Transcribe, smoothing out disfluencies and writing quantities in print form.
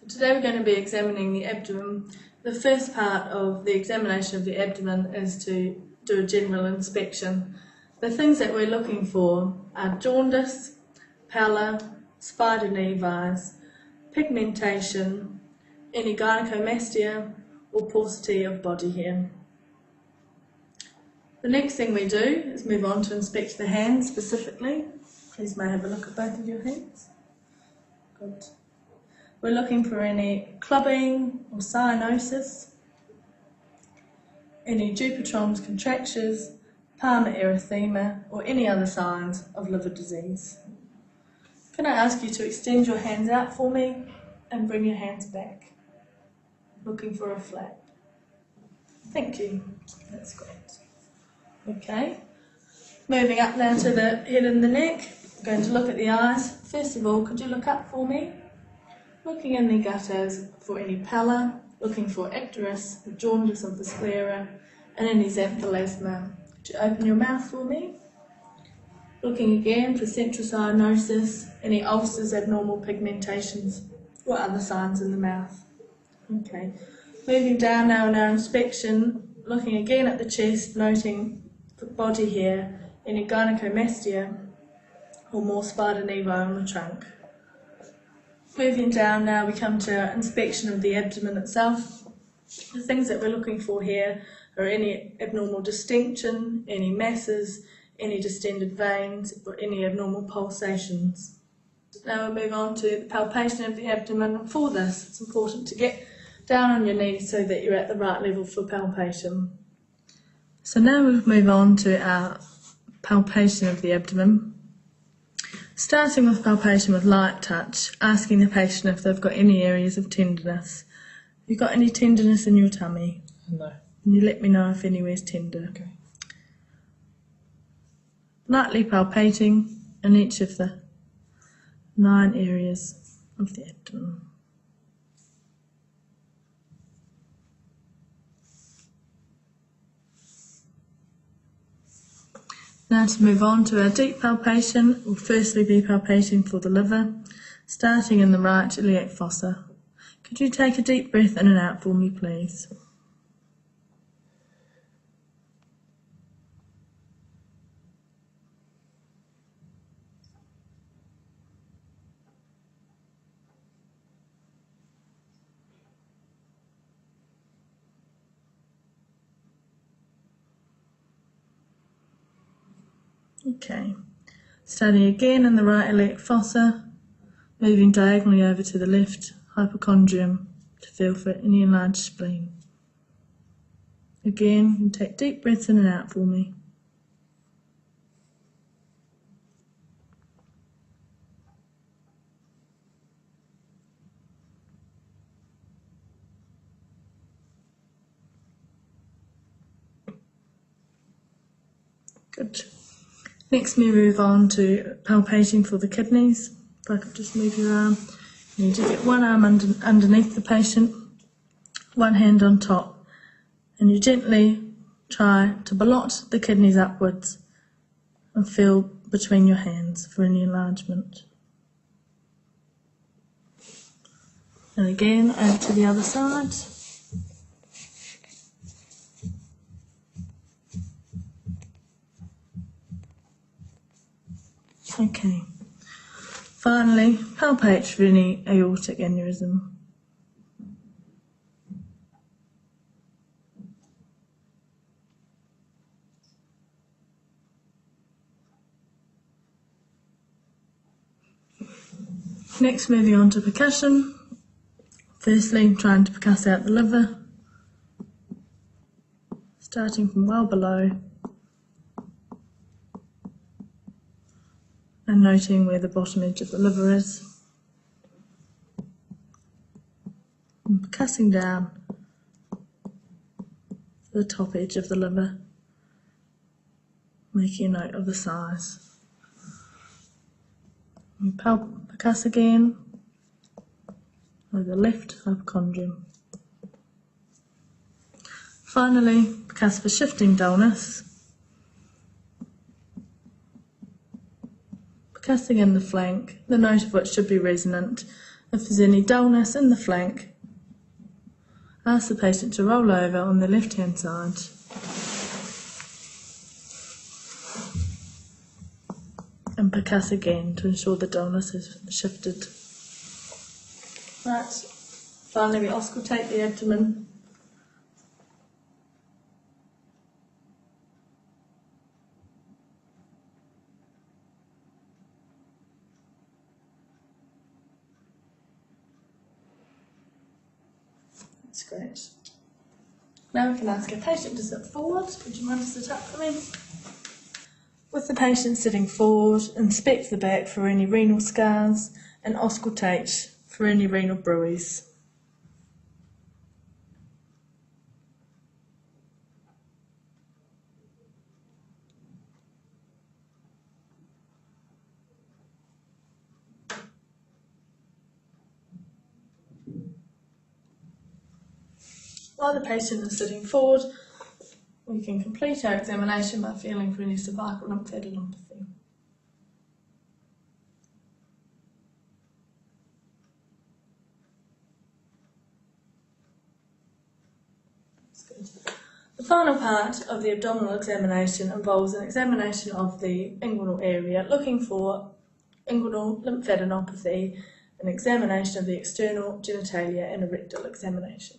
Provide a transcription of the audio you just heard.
Today we're going to be examining the abdomen. The first part of the examination of the abdomen is to do a general inspection. The things that we're looking for are jaundice, pallor, spider nevi, pigmentation, any gynecomastia or paucity of body hair. The next thing we do is move on to inspect the hands specifically. Please may have a look at both of your hands. Good. We're looking for any clubbing or cyanosis, any Dupuytren's contractures, palmar erythema, or any other signs of liver disease. Can I ask you to extend your hands out for me and bring your hands back? Looking for a flap. Thank you. That's great. Okay. Moving up now to the head and the neck. I'm going to look at the eyes. First of all, could you look up for me? Looking in the gutters for any pallor, looking for icterus, the jaundice of the sclera, and any xanthelasma. Could you open your mouth for me? Looking again for central cyanosis, any ulcers, abnormal pigmentations, or other signs in the mouth. Okay. Moving down now in our inspection, looking again at the chest, noting for body hair, any gynecomastia, or more spider nevi on the trunk. Moving down now, we come to our inspection of the abdomen itself. The things that we're looking for here are any abnormal distension, any masses, any distended veins, or any abnormal pulsations. Now we'll move on to the palpation of the abdomen. For this, it's important to get down on your knees so that you're at the right level for palpation. So now we'll move on to our palpation of the abdomen. Starting with palpation with light touch, asking the patient if they've got any areas of tenderness. Have you got any tenderness in your tummy? No. Can you let me know if anywhere's tender? Okay. Lightly palpating in each of the 9 areas of the abdomen. Now to move on to our deep palpation, we'll firstly be palpating for the liver, starting in the right iliac fossa. Could you take a deep breath in and out for me, please? Okay, starting again in the right iliac fossa, moving diagonally over to the left hypochondrium to feel for any enlarged spleen. Again, you take deep breaths in and out for me. Good. Next we move on to palpating for the kidneys. If I could just move your arm. You need to get one arm underneath the patient, one hand on top, and you gently try to ballot the kidneys upwards and feel between your hands for any enlargement. And again, over to the other side. Okay. Finally, palpate for any aortic aneurysm. Next, moving on to percussion. Firstly, trying to percuss out the liver, starting from well below and noting where the bottom edge of the liver is, and percussing down to the top edge of the liver, making a note of the size. And percuss again over the left hypochondrium. Finally, percuss for shifting dullness, percussing in the flank, the note of which should be resonant, If there's any dullness in the flank, ask the patient to roll over on the left-hand side and percuss again to ensure the dullness has shifted. Right, finally we auscultate the abdomen. That's great. Now we can ask a patient to sit forward. Would you mind to sit up for me? With the patient sitting forward, inspect the back for any renal scars and auscultate for any renal bruits. While the patient is sitting forward, we can complete our examination by feeling for any cervical lymphadenopathy. That's good. The final part of the abdominal examination involves an examination of the inguinal area, looking for inguinal lymphadenopathy, an examination of the external genitalia and a rectal examination.